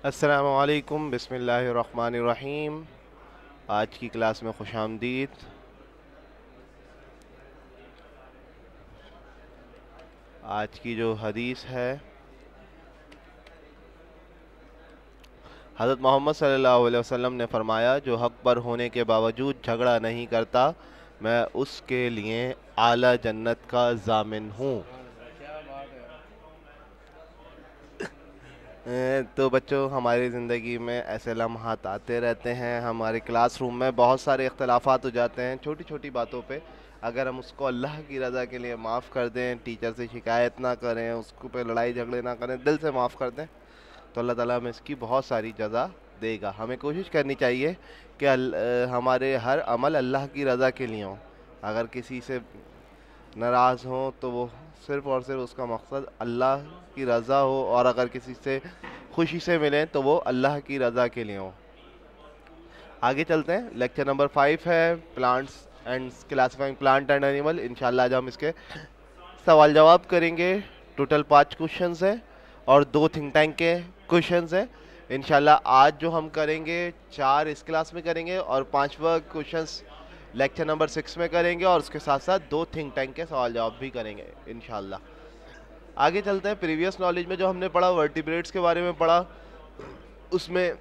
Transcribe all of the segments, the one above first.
अस्सलामुअलैकुम बिस्मिल्लाहिर्रहमानिर्रहीम। आज की क्लास में खुशामदीद। आज की जो हदीस है, हज़रत मोहम्मद सल्लल्लाहु अलैहि वसल्लम ने फरमाया, जो हक़ पर होने के बावजूद झगड़ा नहीं करता, मैं उसके लिए आला जन्नत का ज़ामिन हूँ। तो बच्चों, हमारी ज़िंदगी में ऐसे लम्हात आते रहते हैं। हमारे क्लासरूम में बहुत सारे इख्तलाफात हो जाते हैं छोटी छोटी बातों पे। अगर हम उसको अल्लाह की रज़ा के लिए माफ़ कर दें, टीचर से शिकायत ना करें, उसको पे लड़ाई झगड़े ना करें, दिल से माफ़ कर दें, तो अल्लाह ताला हमें इसकी बहुत सारी जज़ा देगा। हमें कोशिश करनी चाहिए कि हमारे हर अमल अल्लाह की रज़ा के लिए हों। अगर किसी से नाराज़ हों तो वो सिर्फ़ और सिर्फ उसका मकसद अल्लाह की रज़ा हो, और अगर किसी से खुशी से मिलें तो वो अल्लाह की रज़ा के लिए हो। आगे चलते हैं। लेक्चर नंबर 5 है plants and classifying plant and animal. इंशाल्लाह आज हम इसके सवाल जवाब करेंगे। टोटल 5 क्वेश्चंस हैं और 2 थिंक टैंक के क्वेश्चंस हैं। इंशाल्लाह आज जो हम करेंगे 4 इस क्लास में करेंगे और 5वां क्वेश्चंस लेक्चर नंबर 6 में करेंगे, और उसके साथ साथ 2 थिंक टैंक के सवाल जवाब भी करेंगे इंशाल्लाह। आगे चलते हैं। प्रीवियस नॉलेज में जो हमने पढ़ा, वर्टिब्रेट्स के बारे में पढ़ा, उसमें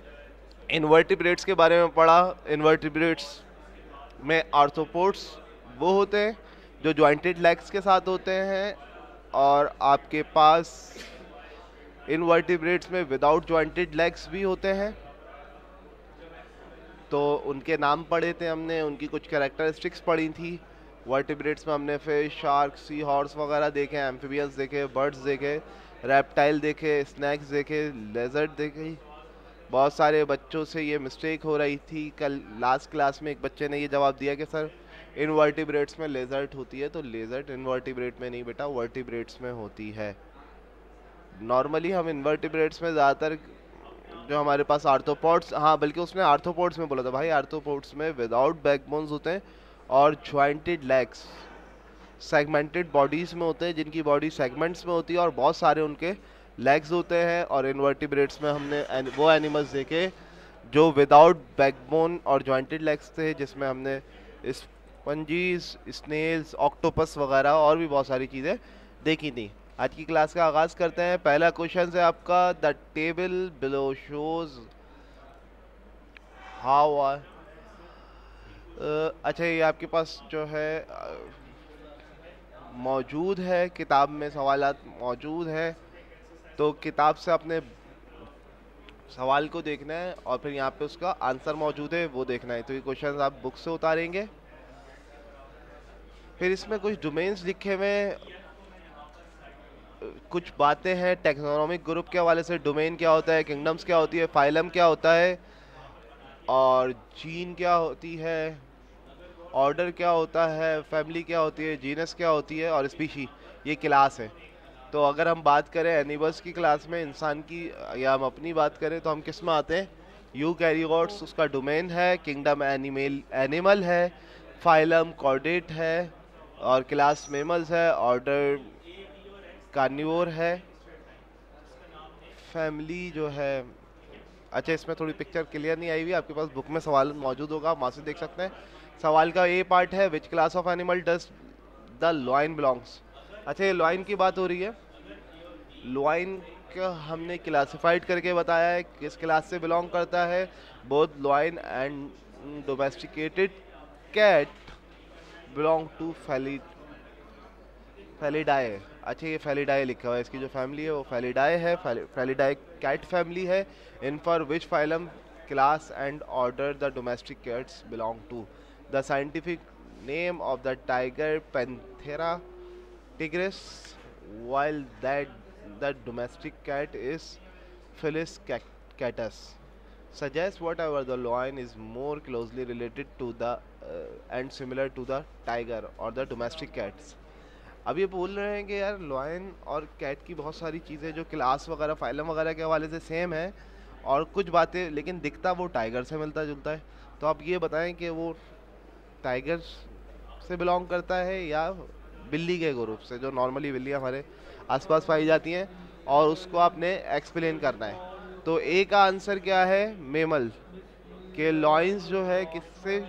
इनवर्टिब्रेट्स के बारे में पढ़ा। इनवर्टिब्रेट्स में आर्थ्रोपोड्स वो होते हैं जो जॉइंटेड लेग्स के साथ होते हैं, और आपके पास इनवर्टिब्रेट्स में विदाउट जॉइंटेड लेग्स भी होते हैं। तो उनके नाम पढ़े थे हमने, उनकी कुछ कैरेक्टरिस्टिक्स पढ़ी थी। वर्टिब्रेट्स में हमने फिश, शार्क, सी हॉर्स वगैरह देखे, एम्फीबियंस देखे, बर्ड्स देखे, रेप्टाइल देखे, स्नैक्स देखे, लेजर्ड देखे। बहुत सारे बच्चों से ये मिस्टेक हो रही थी। कल लास्ट क्लास में एक बच्चे ने ये जवाब दिया कि सर इनवर्टिब्रेट्स में लेजर्ड होती है, तो लेजर्ड इनवर्टिब्रेट में नहीं बेटा, वर्टिब्रेट्स में होती है। नॉर्मली हम इनवर्टिब्रेट्स में ज़्यादातर जो हमारे पास आर्थ्रोपोड्स, हाँ बल्कि उसने आर्थ्रोपोड्स में बोला था भाई, आर्थ्रोपोड्स में विदाउट बैकबोन्स होते हैं और ज्वाइंटेड लेग्स, सेगमेंटेड बॉडीज़ में होते हैं, जिनकी बॉडी सेगमेंट्स में होती है और बहुत सारे उनके लेग्स होते हैं। और इनवर्टिब्रेट्स में हमने वो एनिमल्स देखे जो विदाउट बैकबोन और जॉइंटेड लेग्स थे, जिसमें हमने स्पंजीज, स्नेल्स, ऑक्टोपस वगैरह और भी बहुत सारी चीज़ें देखी थी। आज की क्लास का आगाज़ करते हैं। पहला क्वेश्चन है आपका, the table below shows how अच्छा, ये आपके पास जो है मौजूद है, किताब में सवालात मौजूद है, तो किताब से अपने सवाल को देखना है और फिर यहाँ पे उसका आंसर मौजूद है वो देखना है। तो ये क्वेश्चन आप बुक से उतारेंगे। फिर इसमें कुछ डोमेन्स लिखे हुए, कुछ बातें हैं टेक्नोनॉमिक ग्रुप के हवाले से। डोमेन क्या होता है, किंगडम्स क्या होती है, फाइलम क्या होता है, और जीन क्या होती है, ऑर्डर क्या होता है, फैमिली क्या होती है, जीनस क्या होती है, और स्पीशी ये क्लास है। तो अगर हम बात करें एनिमल्स की क्लास में, इंसान की, या हम अपनी बात करें तो हम किस में आते हैं, यूकैरियोट्स उसका डोमेन है, किंगडम एनिमल है, फाइलम कॉर्डेट है, और क्लास मेमल्स है, ऑर्डर कार्निवोर है, फैमिली जो है। अच्छा, इसमें थोड़ी पिक्चर क्लियर नहीं आई हुई, आपके पास बुक में सवाल मौजूद होगा, आप वहाँ से देख सकते हैं। सवाल का ए पार्ट है, which class of animal does the lion belongs. अच्छा, ये लॉइन की बात हो रही है। लॉइन का हमने क्लासिफाइड करके बताया है किस क्लास से बिलोंग करता है। Both lion and domesticated cat belong to Felidae. अच्छा, ये फेलिडाए लिखा हुआ है, इसकी जो फैमिली है वो फेलिडाए है। फेलिडाए कैट फैमिली है। In for which phylum, class and order the domestic cats belong to. The scientific name of the tiger Panthera tigris, while that the domestic cat is Felis catus. Suggests whatever the lion is more closely related to the and similar to the tiger or the domestic cats. अब ये बोल रहे हैं कि यार lion और cat की बहुत सारी चीज़ें जो क्लास वगैरह, फाइलम वगैरह के हवाले से सेम है, और कुछ बातें लेकिन दिखता वो टाइगर से मिलता जुलता है। तो आप ये बताएं कि वो टाइगर से बिलोंग करता है या बिल्ली के ग्रुप से, जो नॉर्मली बिल्ली हमारे आसपास पाई जाती हैं, और उसको आपने एक्सप्लेन करना है। तो ए का आंसर क्या है, मेमल के लॉइंस जो है किससे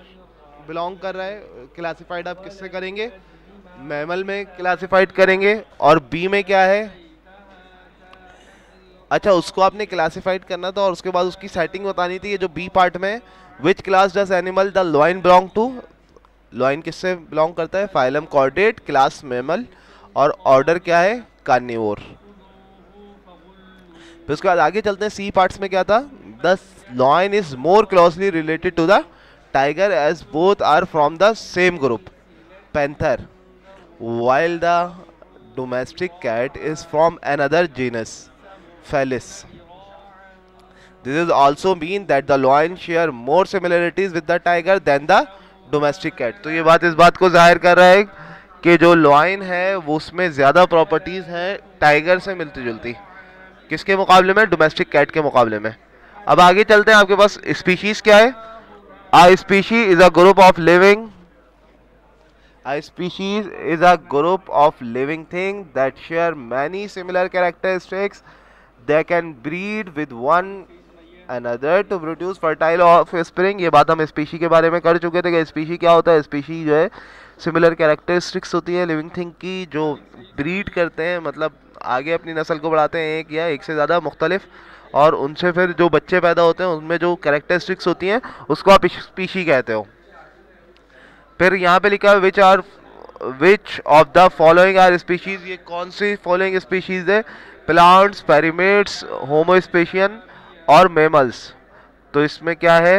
बिलोंग कर रहा है, क्लासिफाइड आप किससे करेंगे, मैमल में क्लासिफाइड करेंगे। और बी में क्या है, अच्छा उसको आपने क्लासिफाइड करना था और उसके बाद उसकी सेटिंग बतानी थी। ये जो बी पार्ट में, which class does animal the lion belong to, lion किससे बिलोंग करता है, फाइलम कॉर्डेट, क्लास मैमल, और ऑर्डर क्या है, कार्निवोर। फिर उसके बाद आगे चलते हैं, सी पार्ट्स में क्या था, the lion is more closely related to the tiger as both are from the same group panther, while the domestic cat is from another genus, Felis. This is also mean that the lion share more similarities with the tiger than the domestic cat. तो ये बात इस बात को जाहिर कर रहा है कि जो लॉइन है वो उसमें ज़्यादा प्रॉपर्टीज़ हैं टाइगर से मिलती जुलती, किसके मुकाबले में, डोमेस्टिक कैट के मुकाबले में। अब आगे चलते हैं, आपके पास स्पीशीज़ क्या है, uh species is a group of living, a species is a group of living things that share many similar characteristics. They can breed with one another to produce fertile offspring. ये बात हम species के बारे में कर चुके थे कि स्पीशी क्या होता है, स्पीशी जो है सिमिलर कैरेक्टरिस्टिक्स होती है लिविंग थिंग की, जो ब्रीड करते हैं, मतलब आगे अपनी नस्ल को बढ़ाते हैं एक या एक से ज़्यादा मुख्तलिफ, और उनसे फिर जो बच्चे पैदा होते हैं उनमें जो कैरेक्टरिस्टिक्स होती हैं उसको आप स्पीशी कहते हो। फिर यहाँ पे लिखा है which of the following are species, ये कौन सी फॉलोइंग स्पीशीज है, प्लांट्स, पैरीमेट्स, होमोस्पेशियन और मेमल्स। तो इसमें क्या है,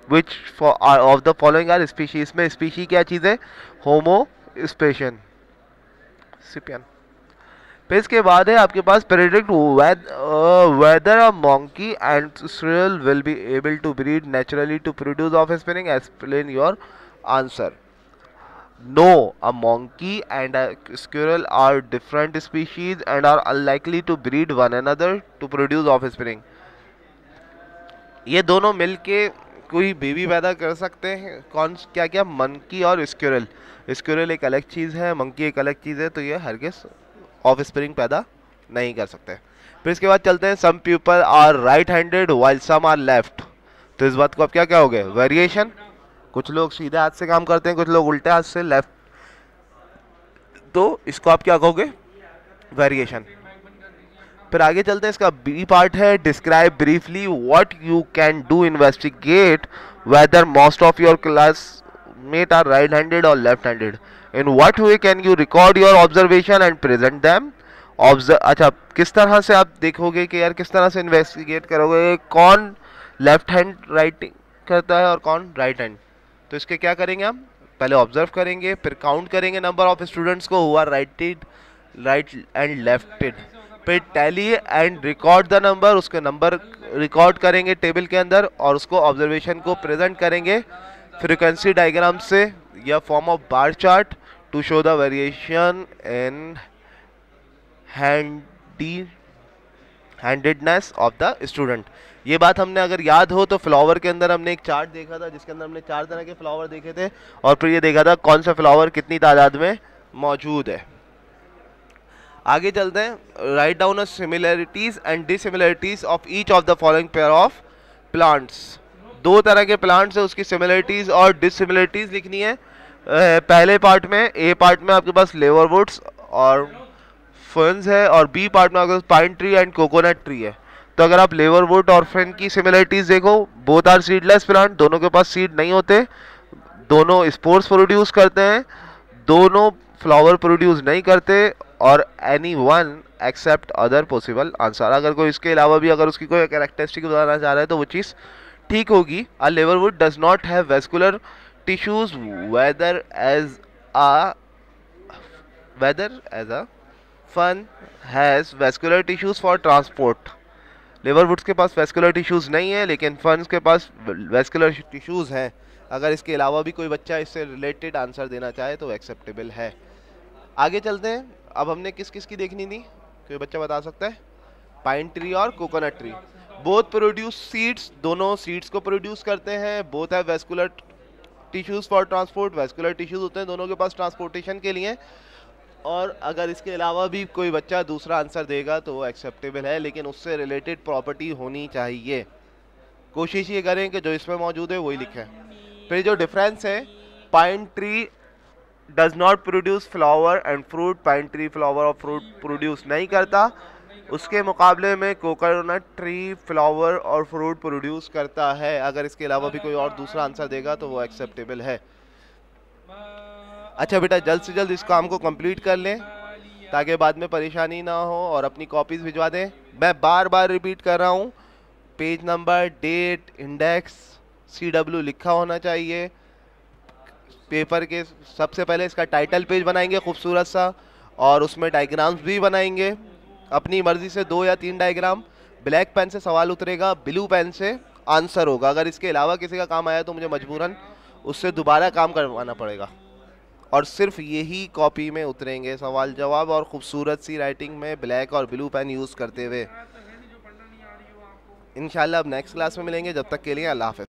which of the following are species, इसमें स्पीशी क्या चीज़ है, होमोस्पेशियन सिपियन। फिर इसके बाद है आपके पास predict whether a monkey and squirrel will be able to breed naturally to produce offspring, explain your answer. No, a monkey and a squirrel are different species and are unlikely to breed one another to produce offspring. ये दोनों मिलके कोई baby पैदा कर सकते हैं, कौन क्या क्या, मंकी और स्क्विरल। स्क्विरल एक अलग चीज़ है, मंकी एक अलग चीज़ है, तो ये हरगिज़ ऑफस्प्रिंग पैदा नहीं कर सकते। फिर इसके बाद चलते हैं, some people are right handed while some are left. तो इस बात को अब क्या कहोगे, वेरिएशन। कुछ लोग सीधे हाथ से काम करते हैं, कुछ लोग उल्टे हाथ से, लेफ्ट, तो इसको आप क्या कहोगे, वेरिएशन। फिर आगे चलते हैं, इसका बी पार्ट है, describe briefly what you can do investigate whether most of your classmate are right handed और left handed, in what way can you record your observation and present them. अच्छा, किस तरह से आप देखोगे कि यार किस तरह से इन्वेस्टिगेट करोगे कौन लेफ्ट हैंड राइटिंग करता है और कौन राइट हैंड। तो इसके क्या करेंगे, हम पहले ऑब्जर्व करेंगे, फिर काउंट करेंगे नंबर ऑफ स्टूडेंट्स को हुआ राइट एंड लेफ्टेड, फिर tally and record the number, उसके नंबर रिकॉर्ड करेंगे टेबल के अंदर और उसको ऑब्जर्वेशन को प्रेजेंट करेंगे फ्रीक्वेंसी डायग्राम से या form of bar chart to show the variation in handedness of the student. ये बात हमने अगर याद हो तो फ्लावर के अंदर हमने एक चार्ट देखा था जिसके अंदर हमने 4 तरह के फ्लावर देखे थे और फिर ये देखा था कौन सा फ्लावर कितनी तादाद में मौजूद है। आगे चलते हैं, write down similarities and dissimilarities of each of the following pair of plants. 2 तरह के प्लांट्स है, उसकी सिमिलरिटीज और डिसिमिलरिटीज लिखनी है। पहले पार्ट में, ए पार्ट में आपके पास लेवरवुड्स और फर्न्स है और बी पार्ट में आपके पास pine tree and coconut tree है। तो अगर आप लेवरवुड और फर्न की सिमिलरिटीज देखो, बोथ आर सीडलेस प्लांट, दोनों के पास सीड नहीं होते, दोनों स्पोर्स प्रोड्यूस करते हैं, दोनों फ्लावर प्रोड्यूस नहीं करते, और any one except other possible answer. अगर कोई इसके अलावा भी अगर उसकी कोई कैरेक्टरिस्टिक बताना चाह रहा है तो वो चीज़ ठीक होगी। A liverwort does not have vascular tissues whereas a fern has vascular tissues for transport. Liverworts के पास वेस्कुलर टिश्यूज नहीं है लेकिन फर्न्स के पास वेस्कुलर टिश्यूज हैं। अगर इसके अलावा भी कोई बच्चा इससे रिलेटेड आंसर देना चाहे तो एक्सेप्टेबल है। आगे चलते हैं, अब हमने किस किस की देखनी थी, कोई बच्चा बता सकता है? पाइन ट्री और coconut tree, both produce seeds, दोनों सीड्स को प्रोड्यूस करते हैं, both have vascular tissues for transport, vascular tissues होते हैं दोनों के पास ट्रांसपोर्टेशन के लिए। और अगर इसके अलावा भी कोई बच्चा दूसरा आंसर देगा तो वो एक्सेप्टेबल है, लेकिन उससे रिलेटेड प्रॉपर्टी होनी चाहिए। कोशिश ये करें कि जो इसमें मौजूद है वही लिखें। फिर जो डिफरेंस है, pine tree does not produce flower and fruit, pine tree flower और फ्रूट प्रोड्यूस नहीं करता, उसके मुकाबले में कोकोनट ट्री फ्लावर और फ्रूट प्रोड्यूस करता है। अगर इसके अलावा भी कोई और दूसरा आंसर देगा तो वो एक्सेप्टेबल है। अच्छा बेटा, जल्द से जल्द इस काम को कंप्लीट कर लें ताकि बाद में परेशानी ना हो, और अपनी कॉपीज़ भिजवा दें। मैं बार बार रिपीट कर रहा हूँ, page number, date, index, CW लिखा होना चाहिए। पेपर के सबसे पहले इसका टाइटल पेज बनाएंगे खूबसूरत सा, और उसमें डायग्राम्स भी बनाएंगे अपनी मर्जी से, 2 या 3 डायग्राम। ब्लैक पेन से सवाल उतरेगा, ब्लू पेन से आंसर होगा। अगर इसके अलावा किसी का काम आया तो मुझे मजबूरन उससे दोबारा काम करवाना पड़ेगा, और सिर्फ यही कॉपी में उतरेंगे सवाल जवाब, और खूबसूरत सी राइटिंग में ब्लैक और ब्लू पेन यूज़ करते हुए। इंशाल्लाह अब नेक्स्ट क्लास में मिलेंगे, जब तक के लिए अल्लाह हाफ़िज़।